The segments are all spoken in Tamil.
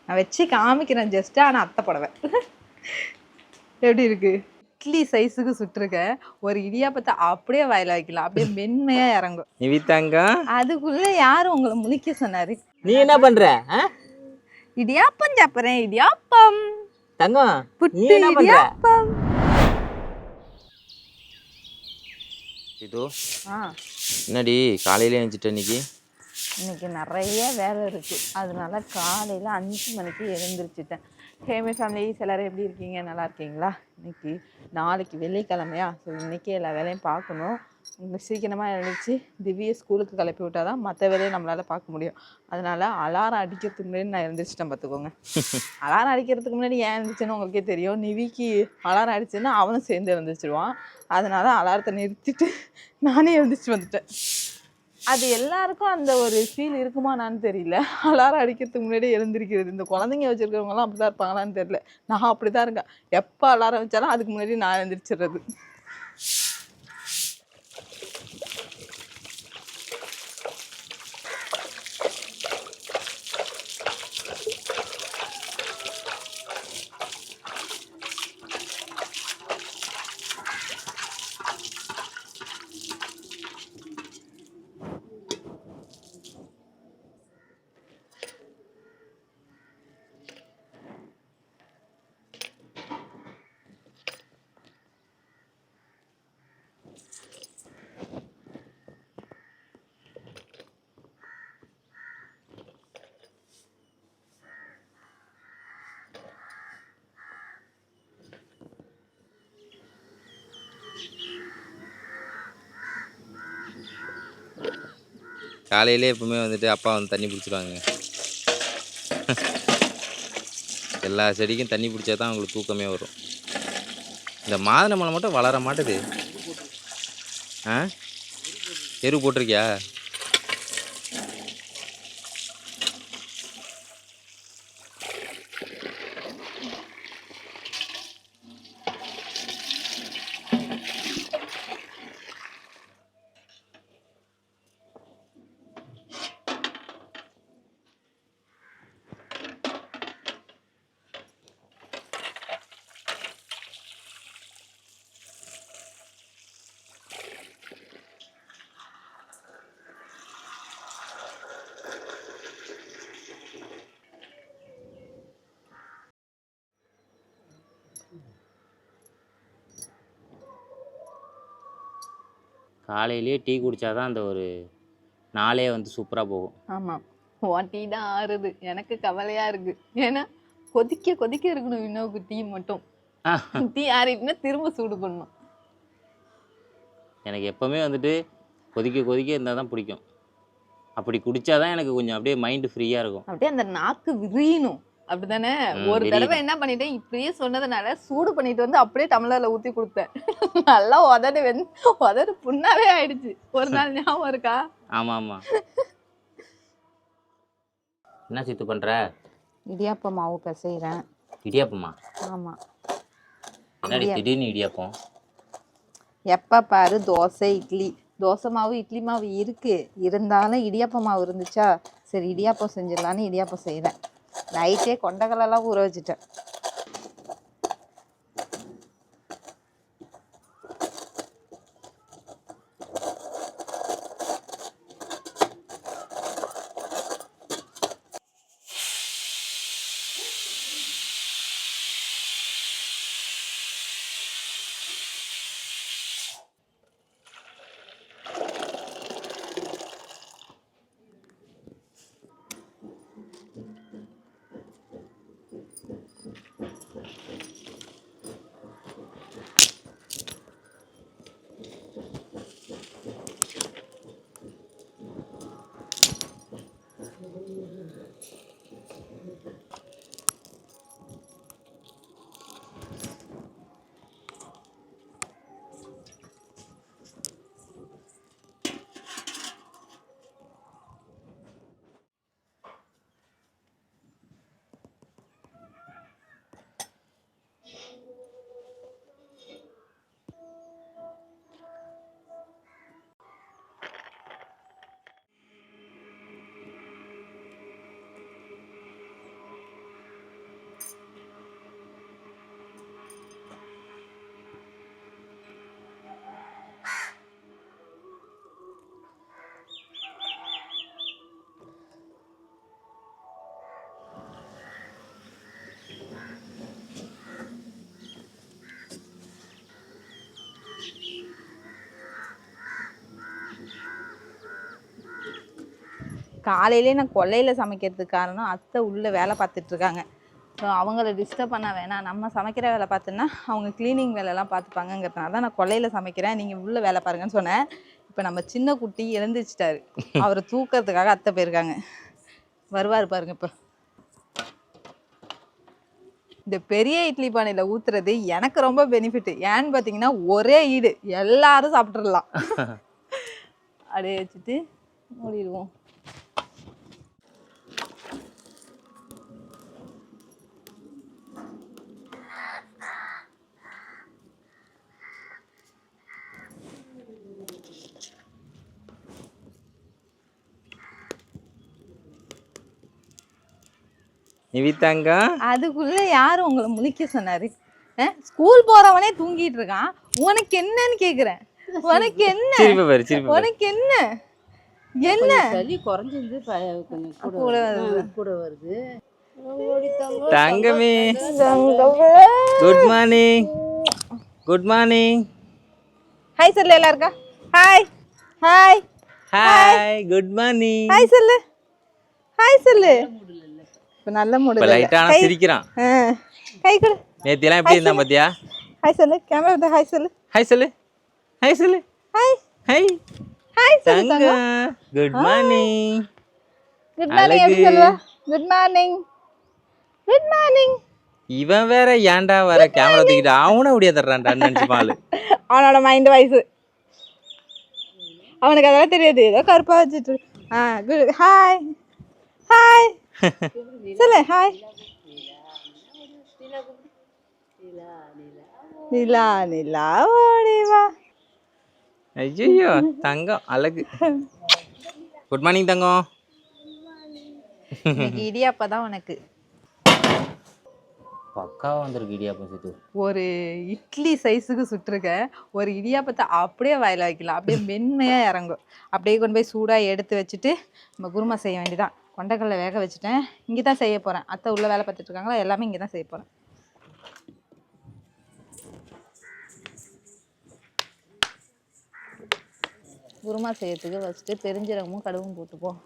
நான் வச்சு காமிக்கிறேன் ஜஸ்ட். ஆனால் அத்தை புடவை எப்படி இருக்கு? இட்லி சைஸுக்கு சுட்டிருக்கேன். ஒரு இடியாப்பத்தை அப்படியே வாயில வைக்கலாம், அப்படியே மென்மையா இறங்கும். நிவிதாங்க அதுக்குள்ள யாரும் உங்களை முழிக்க சொன்னாரு? நீ என்ன பண்ற? இடியாப்பம் சாப்பிட்றேன். இடியாப்பம் தங்கம், நீ புட்டு என்ன பண்ற? இடியாப்பம். இதோ என்னடி காலையில எழுந்துட்ட இன்னைக்கு? இன்னைக்கு நிறைய வேலை இருக்குது, அதனால காலையில் 5 மணிக்கு எழுந்திரிச்சிட்டேன். ஹேமி ஃபேமிலிஸ் எல்லோரும் எப்படி இருக்கீங்க? நல்லா இருக்கீங்களா? இன்னைக்கு நாளைக்கு வெள்ளிக்கிழமையா, ஸோ இன்றைக்கி எல்லா வேலையும் பார்க்கணும். சீக்கிரமாக எழுந்திரிச்சு திவ்ய ஸ்கூலுக்கு கிளப்பி விட்டால் தான் மற்ற வேலையை நம்மளால் பார்க்க முடியும். அதனால் அலாரம் அடிக்கிறதுக்கு முன்னாடி நான் எழுந்திரிச்சிட்டேன் பார்த்துக்கோங்க. அலாரம் அடிக்கிறதுக்கு முன்னாடி ஏன் எழுந்திரிச்சேன்னு உங்களுக்கே தெரியும். நிவிக்கு அலாரம் அடிச்சுன்னா அவனும் சேர்ந்து எழுந்திரிச்சிடுவான். அதனால் அலாரத்தை நிறுத்திட்டு நானே எழுந்திரிச்சு வந்துட்டேன். அது எல்லாருக்கும் அந்த ஒரு ஃபீல் இருக்குமானான்னு தெரியல. அலாரம் அடிக்கிறதுக்கு முன்னாடியே எழுந்திருக்கிறது. இந்த குழந்தைங்க வச்சுருக்கிறவங்களாம் அப்படி தான் இருப்பாங்களான்னு தெரியல. நான் அப்படி தான் இருக்கேன். எப்போ அலாரம் வச்சாலும் அதுக்கு முன்னாடி நான் எழுந்திரிச்சிடுறது. காலையிலே எப்பவுமே வந்துட்டு அப்பா வந்து தண்ணி பிடிச்சிடுவாங்க. எல்லா செடிக்கும் தண்ணி பிடிச்சா தான் அவங்களுக்கு தூக்கமே வரும். இந்த மாதுளை மலை மட்டும் வளர மாட்டுது. எரு போட்டிருக்கியா? காலையிலேயே டீ குடித்தாதான் அந்த ஒரு நாளே வந்து சூப்பராக போகும். ஆமாம், உன் டீ தான் ஆறுது. எனக்கு கவலையாக இருக்குது. ஏன்னா கொதிக்க கொதிக்க இருக்கணும். இன்னொரு டீ மட்டும் டீ ஆறிட்டுனா திரும்ப சூடு பண்ணணும். எனக்கு எப்போவுமே வந்துட்டு கொதிக்க கொதிக்க இருந்தால் தான் பிடிக்கும். அப்படி குடித்தாதான் எனக்கு கொஞ்சம் அப்படியே மைண்டு ஃப்ரீயாக இருக்கும். அப்படியே அந்த நாக்கு விரியணும், அப்படிதானே? ஒரு தடவை என்ன பண்ணிட்டேன், இப்படியே சொன்னதுனால சூடு பண்ணிட்டு வந்து அப்படியே டம்ளர்ல ஊற்றி கொடுத்தேன். நல்லா உதடு புண்ணாவே ஆயிடுச்சு. ஒரு நாள் ஞாபகம் இருக்கா? ஆமாம் ஆமாம். என்ன சித்து பண்ணுற? இடியாப்ப மாவு பிசைகிறேன். இடியாப்பமா? ஆமாம். என்னடி திடீர்னு இடியாப்பம்? எப்போ பாரு தோசை இட்லி. தோசை மாவு இட்லி மாவு இருந்தாலும் இடியாப்ப மாவு இருந்துச்சா, சரி இடியாப்பம் செஞ்சிடலான்னு இடியாப்பம் செய்கிறேன். நைட்டே கொண்டக்கடலைலாம் ஊற வச்சுட்டேன். காலையிலே நான் கொல்லையில் சமைக்கிறதுக்கு காரணம் அத்தை உள்ளே வேலை பார்த்துட்ருக்காங்க. ஸோ அவங்கள டிஸ்டர்ப் பண்ண வேணாம், நம்ம சமைக்கிற வேலை பார்த்தோன்னா அவங்க க்ளீனிங் வேலைலாம் பார்த்துப்பாங்கங்கிறதுனால தான் நான் கொல்லையில் சமைக்கிறேன், நீங்கள் உள்ளே வேலை பாருங்கன்னு சொன்னேன். இப்போ நம்ம சின்ன குட்டி எழுந்திரிச்சிட்டாரு, அவரை தூக்கிறதுக்காக அத்தை போயிருக்காங்க. வருவார் பாருங்க. இப்போ இந்த பெரிய இட்லி பானையில் ஊற்றுறது எனக்கு ரொம்ப பெனிஃபிட். ஏன்னு பார்த்தீங்கன்னா ஒரே ஈடு எல்லாரும் சாப்பிட்றலாம். அப்படியே வச்சுட்டு மூடிடுவோம். நிவிதாங்க அதுக்குள்ள யாரும் உங்களை முழிக்க சொன்னாரு? ஸ்கூல் போறவனே தூங்கிட்டு இருக்கான், உனக்கு என்னன்னு கேக்குறேன். உனக்கு என்ன? உனக்கு என்ன என்ன சளி குறைஞ்சிருந்து கொஞ்சம் கூட வருது. தங்கமே good morning. Good morning. Hi சொல்லு எல்லாருக்கும். Hi hi hi good morning. Hi சொல்லு. ஹாய் சொல்லு. இப்போ நல்ல மூடு. இப்போ லைட்டான சிரிக்கிறான். கை கொடு. நேத்திலாம் எப்படி இருந்தா பாத்தியா? ஹாய் சொல்லு. கேமரா வந்து ஹாய் சொல்லு. ஹாய் சொல்லு. ஹாய் சொல்லு. ஹாய் ஹாய் ஹாய் தங்க. Good morning. குட் மார்னிங் எப்படி சொல்லுவா? Good morning. Good morning. இவன் வேற ஏன்டா வர கேமரா தூக்கிட்டு அவனை அப்படியே தர்றான்டா நினைச்சுப்பாளு. அவனோட மைண்ட் வாய்ஸ் அவனுக்கு அதெல்லாம் தெரியாது, ஏதோ கருப்பா வச்சுட்டு. குட். ஹாய் ஹாய் சொல்லு. ஹாய் நிலா நிலா ஓடி வா. ஐயோ தங்கம் அழகு. குட் மார்னிங் தங்கம். இடியாப்பா தான் உனக்கு பக்காவா வந்திருக்கு இடியாப்பம் சுத்து. ஒரு இட்லி சைஸுக்கு சுட்டுருக்க ஒரு இடியாப்பத்தை அப்படியே வாயில வைக்கலாம், அப்படியே மென்மையா இறங்கும். அப்படியே கொண்டு போய் சூடாக எடுத்து வச்சுட்டு நம்ம குருமா செய்ய வேண்டியதான். கொண்டைக்கடலை வேக வச்சுட்டேன், இங்கே தான் செய்ய போகிறேன். அத்தை உள்ள வேலை பார்த்துட்டு இருக்காங்களா, எல்லாமே இங்கே தான் செய்ய போகிறேன். குருமா செய்யறதுக்கு ஃபஸ்ட்டு பெருஞ்சீரகமும் கடுகும் போட்டுப்போம்.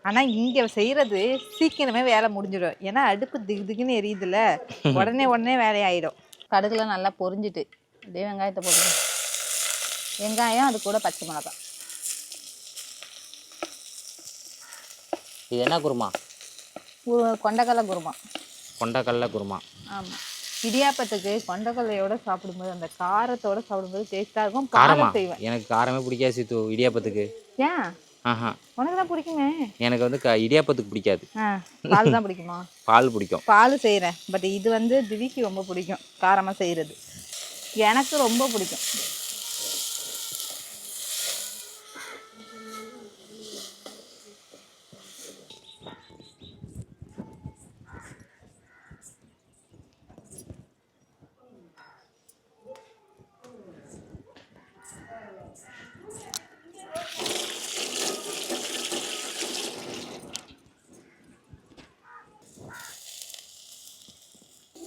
ஆனால் இங்கே செய்கிறது சீக்கிரமே வேலை முடிஞ்சிடும், ஏன்னா அடுப்பு திகு திகுன்னு எரியுதுல்ல, உடனே வேலையாயிடும். கடுகுலாம் நல்லா பொரிஞ்சிட்டு அப்படியே வெங்காயத்தை போட்டுக்கணும். வெங்காயம் அது கூட பச்சை மிளகாய். இது என்ன குருமா? கொண்டைக்கடலை குருமா. கொண்டைக்கடலை குருமா. ஆமாம், இடியாப்பத்துக்கு கொண்டைக்கடலையோட சாப்பிடும்போது அந்த காரத்தோட சாப்பிடும்போது டேஸ்ட்டாக இருக்கும். காரமா? செய்வேன். எனக்கு காரமே பிடிக்காது சித்து இடியாப்பத்துக்கு. ஏன்? ஆஹா, உனக்கு தான் பிடிக்குமே. எனக்கு வந்து இடியாப்பத்துக்கு பிடிக்காது. பால் தான் பிடிக்குமா? பால் பிடிக்கும். பால் செய்கிறேன், பட் இது வந்து திவிக்கு ரொம்ப பிடிக்கும் காரமாக செய்கிறது. எனக்கு ரொம்ப பிடிக்கும்.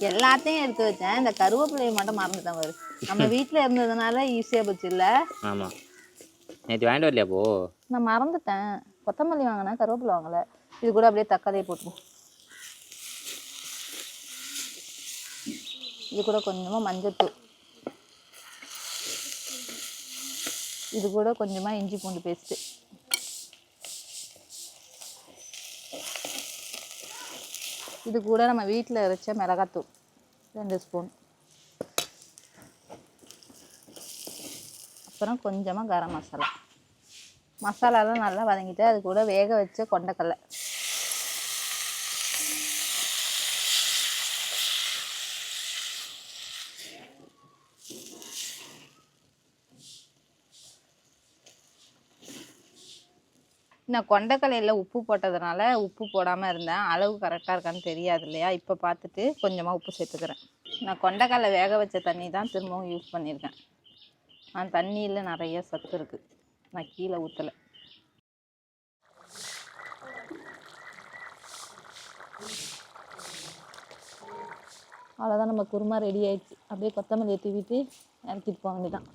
எல்லாத்தையும் எடுத்து வச்சேன், இந்த கருவேப்பிலையை மட்டும் மறந்துட்டேன். பாரு, நம்ம வீட்டில் இருந்ததுனால ஈஸியாக போச்சு இல்லை? ஆமாம், நேற்று வாங்கிட்டு வரலையா? போ, நான் மறந்துட்டேன். கொத்தமல்லி வாங்கினேன், கருவேப்பிலை வாங்கலை. இது கூட அப்படியே தக்காளியை போட்டுப்போம். இது கூட கொஞ்சமாக மஞ்சத்தூள், இது கூட கொஞ்சமாக இஞ்சி பூண்டு பேஸ்ட்டு, இது கூட நம்ம வீட்டில் அரைச்ச மிளகாத்தூள் 2 ஸ்பூன், அப்புறம் கொஞ்சமாக கரம் மசாலா. மசாலாலாம் நல்லா வதங்கிட்டு அது கூட வேக வச்ச கொண்டைக்கடலை, நான் கொண்டைக்கடலையில் உப்பு போட்டதுனால உப்பு போடாமல் இருந்தேன். அளவு கரெக்டாக இருக்கான்னு தெரியாது இல்லையா? இப்போ பார்த்துட்டு கொஞ்சமாக உப்பு சேர்த்துக்கிறேன். நான் கொண்டைக்கடலை வேக வச்ச தண்ணி தான் திரும்பவும் யூஸ் பண்ணியிருக்கேன். அந்த தண்ணியில் நிறைய சத்து இருக்குது, நான் கீழே ஊற்றலை. அவ்வளோதான், நம்ம குருமா ரெடி ஆயிடுச்சு. அப்படியே கொத்தமல்லியை தூவிட்டு இறக்கிட்டு போக வேண்டியதான்.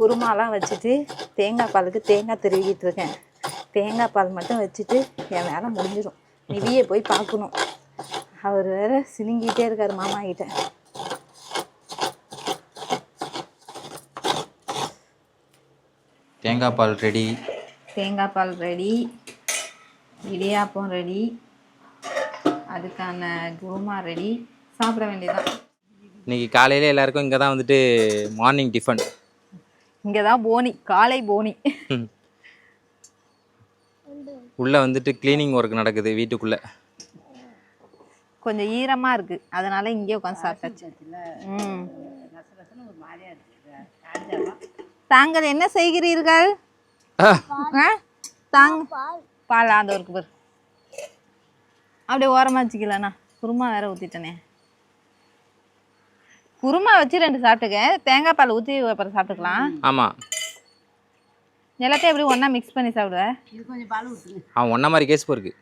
குருமாலாம் வச்சுட்டு தேங்காய் பாலுக்கு தேங்காய் திருவிக்கிட்டு இருக்கேன். தேங்காய் பால் மட்டும் வச்சுட்டு என் வேலை முடிஞ்சிடும். நிவியை போய் பார்க்கணும். அவர் வேற சினுங்கிட்டே இருக்கார் மாமா கிட்ட. தேங்காய் பால் ரெடி. தேங்காய் பால் ரெடி, இடியாப்பம் ரெடி, அதுக்கான குருமா ரெடி. சாப்பிட வேண்டியதான். இன்னைக்கு காலையில எல்லாருக்கும் இங்கே தான் வந்துட்டு மார்னிங் டிஃபன். இங்கே தான் போனி, காலை போனி. உள்ளே வந்துட்டு க்ளீனிங் ஒர்க் நடக்குது வீட்டுக்குள்ளே. கொஞ்சம் ஈரமாக இருக்குது, அதனால இங்கே உட்காந்து சாப்பிட்டாச்சு. தாங்கள் என்ன செய்கிறீர்கள்? பால் அந்த ஒரு பேர் அப்படியே ஓரமாக வச்சுக்கலண்ணா. குருமா வேற ஊற்றிட்டனே. குருமா வச்சு 2 சாப்பிட்டுக்க, தேங்காய் பால் ஊற்றி அப்புறம் சாப்பிட்டுக்கலாம். ஆமாம், எல்லாத்தையும் எப்படி ஒன்றா மிக்ஸ் பண்ணி சாப்பிடுவேன். இது கொஞ்சம் பால் ஊற்றுங்க. அவன் ஒன்றை மாதிரி கேஸ் போருக்கு.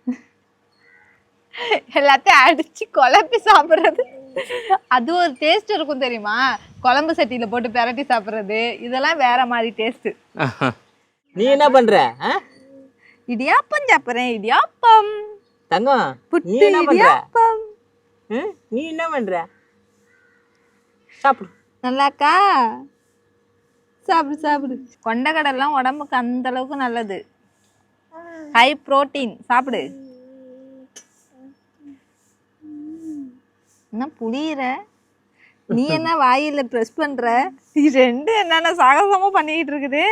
எல்லாத்தையும் அடிச்சு குழப்பி சாப்பிட்றது அது ஒரு டேஸ்ட் இருக்கும் தெரியுமா? குழம்பு சட்டியில் போட்டு பெரட்டி சாப்பிட்றது இதெல்லாம் வேற மாதிரி டேஸ்ட்டு. நீ என்ன பண்ற? இடியாப்பம் சாப்பிட்றேன். இடியாப்பம் தங்கம், நீ என்ன பண்ற? இடியாப்பம். நீ என்ன பண்ற? சாப்பிடு. நல்லாக்கா? சாப்பிடு சாப்பிடு. கொண்டக்கடலாம் உடம்புக்கு அந்த அளவுக்கு நல்லது. High protein. சாப்பிடு. என்ன புளியிற? நீ என்ன வாயில ப்ரெஸ் பண்ற? நீ 2 என்னென்ன சாகசமா பண்ணிக்கிட்டு இருக்குது.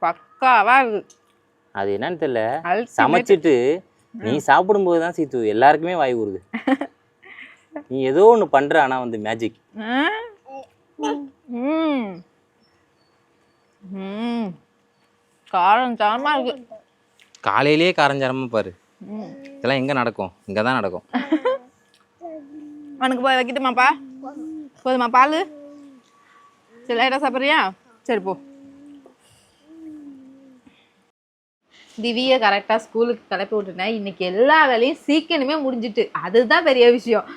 பக்காவா இருக்கு. அது என்னன்னு தெரியல, சமைச்சிட்டு நீ சாப்பிடும்போது தான் சீத்து எல்லாருக்குமே வாய் ஊறுது. நீ ஏதோ ஒன்று பண்ற, ஆனா வந்து மேஜிக். காரம் சாரமா இருக்கு. காலையிலேயே காரஞ்சாரமா பாரு. இதெல்லாம் எங்க நடக்கும்? இங்க தான் நடக்கும். உனக்கு போய் வைக்கட்டுமாப்பா? போதுமா பால்? சரி, லைட்டாக சாப்பிட்றியா? சரி போ. திவியை கரெக்டாக ஸ்கூலுக்கு கிளப்பி விட்டுட்டேன். இன்னைக்கு எல்லா வேலையும் சீக்கிரமே முடிஞ்சிட்டு, அதுதான் பெரிய விஷயம்.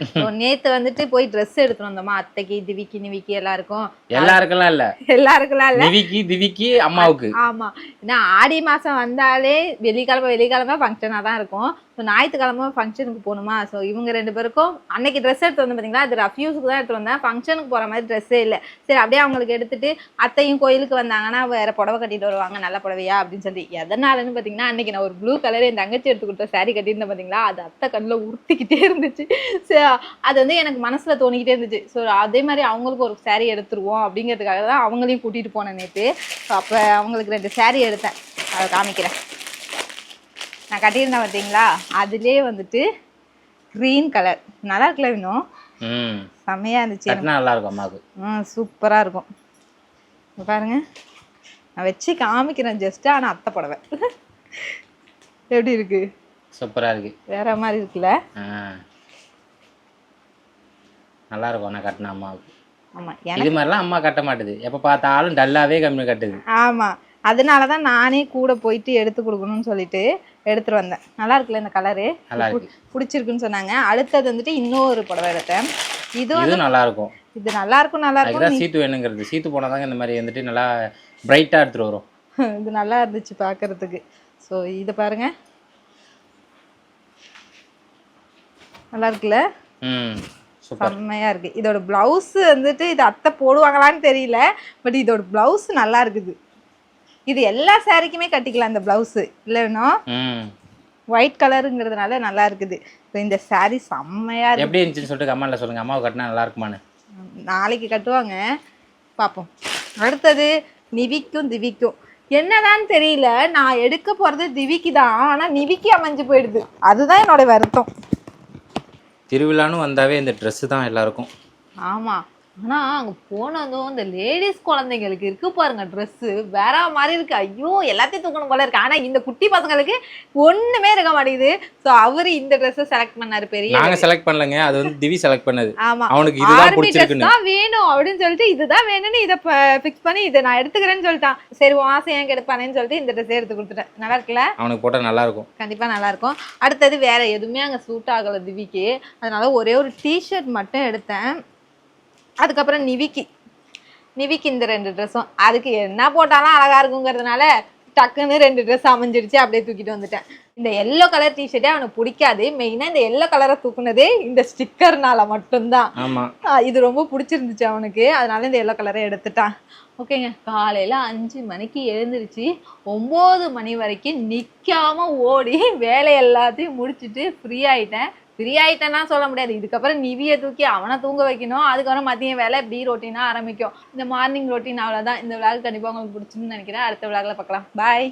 நேற்று வந்துட்டு போய் ட்ரெஸ் எடுத்துட்டு வந்தோமா, அத்தைக்கு திவிக்கு நிவிக்கு எல்லாருக்கும். எல்லாருக்கெல்லாம் இல்ல, எல்லாருக்கெல்லாம் இல்ல, நிவிக்கு திவிக்கு அம்மாவுக்கு. ஆமா, ஏன்னா ஆடி மாசம் வந்தாலே வெள்ளிக்கிழமை ஃபங்க்ஷனாக தான் இருக்கும். ஸோ ஞாயிற்றுக்கிழமை ஃபங்க்ஷனுக்கு போகணுமா. ஸோ இவங்க 2 பேருக்கும் அன்னைக்கு ட்ரெஸ் எடுத்து வந்து பார்த்தீங்களா, அது ரஃப்யூஸுக்கு தான் எடுத்துட்டு வந்தேன். ஃபங்க்ஷனுக்கு போகிற மாதிரி ட்ரெஸ்ஸே இல்லை. சரி, அப்படியே அவங்களுக்கு எடுத்துட்டு அத்தையும் கோயிலுக்கு வந்தாங்கன்னா வேற புடவை கட்டிட்டு வருவாங்க, நல்ல புடவையா அப்படின்னு சொல்லி. எதனாலன்னு பார்த்தீங்கன்னா, அன்னைக்கு நான் ஒரு ப்ளூ கலர் என் தங்கச்சி எடுத்து கொடுத்த சாரீ கட்டியிருந்தேன் பார்த்தீங்களா, அது அத்தை கண்ணில் உறுத்திக்கிட்டே இருந்துச்சு. சரி, அது வந்து எனக்கு மனசில் தோணிக்கிட்டே இருந்துச்சு. ஸோ அதே மாதிரி அவங்களுக்கு ஒரு சாரீ எடுத்துருவோம் அப்படிங்கிறதுக்காக தான் அவங்களையும் கூட்டிகிட்டு போனேன் நேற்று. ஸோ அப்போ அவங்களுக்கு 2 சாரீ எடுத்தேன், அதை காமிக்கிறேன். நான் கட்டியிருந்தேன் பார்த்தீங்களா, அதுலேயே வந்துட்டு க்ரீன் கலர் நல்லா இருக்குல்ல இன்னும்? செம்மையாக இருந்துச்சு. நல்லா இருக்கும் அம்மாவுக்கு. சூப்பராக இருக்கும். பாருங்க, நான் வச்சு காமிக்கிறேன் ஜஸ்ட். ஆனால் அத்தை புடவை எப்படி இருக்கு? சூப்பராக இருக்கு, வேற மாதிரி இருக்குல்ல? நல்லா இருக்கும். நான் கட்டின அம்மாவுக்கு. ஆமாம், இது மாதிரிலாம் அம்மா கட்ட மாட்டுது, எப்போ பார்த்தாலும் டல்லாவே கம்மி கட்டுது. ஆமாம், அதனால தான் நானே கூட போயிட்டு எடுத்து கொடுக்கணும்னு சொல்லிட்டு எடுத்துட்டு வந்தேன். நல்லா இருக்குல்ல இந்த கலரு? நல்லா இருக்கு, பிடிச்சிருக்குன்னு சொன்னாங்க. அடுத்தது வந்துட்டு இன்னொரு புடவை எடுத்தேன். இது நல்லா இருக்கும். இது நல்லா இருக்கும். நல்லா இருக்கும். சீத்து வேணுங்கிறது, சீத்து போனாதாங்க இந்த மாதிரி வந்துட்டு நல்லா பிரைட்டா எடுத்துட்டு வரும். இது நல்லா இருந்துச்சு பார்க்கறதுக்கு. ஸோ இது பாருங்க, நல்லா இருக்குல்ல? செம்மையா இருக்கு. இதோட பிளவுஸ் வந்துட்டு இது அத்தை போடுவாங்களான்னு தெரியல, பட் இதோட பிளவுஸ் நல்லா இருக்குது. இது எல்லா சாரிக்குமே கட்டிக்கலாம் இந்த பிளவுஸ் இல்லைன்னா. ஒயிட் கலருங்கிறதுனால நல்லா இருக்குது. இந்த சாரி செம்மையா இருக்கு. எப்படி இருந்துச்சுன்னு சொல்லிட்டு கமெண்ட்ல சொல்லுங்க, அம்மாவை கட்டினா நல்லா இருக்குமான்னு. நாளைக்கு கட்டுவாங்க, பார்ப்போம். அடுத்தது நிவிக்கும் திவிக்கும். என்னதான்னு தெரியல, நான் எடுக்க போறது திவிக்கு தான், ஆனால் நிவிக்கு அமைஞ்சு போயிடுது. அதுதான் என்னோட வருத்தம். திருவிழான்னு வந்தாவே இந்த ட்ரெஸ்ஸு தான் எல்லாருக்கும். ஆமாம், ஆனா அங்க போனதும் இந்த லேடிஸ் குழந்தைங்களுக்கு இருக்கு பாருங்க ட்ரெஸ் வேற மாதிரி இருக்கு. ஐயோ எல்லாத்தையும் தூக்கணும் போல இருக்கு. ஆனா இந்த குட்டி பசங்களுக்கு ஒண்ணுமே இருக்க மாட்டேங்குது. சோ அவரு இந்த ட்ரெஸ் செலக்ட் பண்ணாரு. பெரிய நாங்க செலக்ட் பண்ணலங்க, அது வந்து திவி செலக்ட் பண்ணது. ஆமா அவனுக்கு இதுதான் ஆர்மி ட்ரெஸ் பிடிச்சிருக்குன்னு. தான் வேணும் அப்படின்னு சொல்லிட்டு இதுதான் வேணும்னு இதை ஃபிக்ஸ் பண்ணி இதை நான் எடுத்துக்கிறேன்னு சொல்லிட்டான். சரி உன் ஆசை ஏன் கெடுப்பானேன்னு சொல்லிட்டு இந்த ட்ரெஸ் எடுத்து கொடுத்துட்டேன். நல்லா இருக்குல்ல? அவனுக்கு போட்டா நல்லா இருக்கும். கண்டிப்பா நல்லா இருக்கும். அடுத்தது வேற எதுவுமே அங்க சூட் ஆகல திவிக்கு. அதனால ஒரே ஒரு டிஷர்ட் மட்டும் எடுத்தேன். அதுக்கப்புறம் நிவிக்கு இந்த 2 ட்ரெஸ்ஸும் அதுக்கு என்ன போட்டாலும் அழகா இருக்குங்கிறதுனால டக்குன்னு 2 ட்ரெஸ் அமைஞ்சிருச்சு. அப்படியே தூக்கிட்டு வந்துட்டேன். இந்த எல்லோ கலர் டிஷர்ட்டே அவனுக்கு பிடிக்காது. மெயினா இந்த எல்லோ கலரை தூக்குனதே இந்த ஸ்டிக்கர்னால மட்டும்தான். ஆமா, இது ரொம்ப பிடிச்சிருந்துச்சு அவனுக்கு. அதனால இந்த எல்லோ கலரை எடுத்துட்டான். ஓகேங்க, காலையில 5 மணிக்கு எழுந்திருச்சு 9 மணி வரைக்கும் நிக்காம ஓடி வேலை எல்லாத்தையும் முடிச்சுட்டு ஃப்ரீ ஆயிட்டேன்னா சொல்ல முடியாது. இதுக்கப்புறம் நிவியை தூக்கி அவனை தூங்க வைக்கணும். அதுக்கப்புறம் மதியம் வேலை இப்படி ரொட்டீனா ஆரம்பிக்கும். இந்த மார்னிங் ரொட்டீன் அவ்வளவுதான். இந்த விளாக் கண்டிப்பா உங்களுக்கு பிடிச்சுன்னு நினைக்கிறேன். அடுத்த விளாக்ல பார்க்கலாம். பாய்.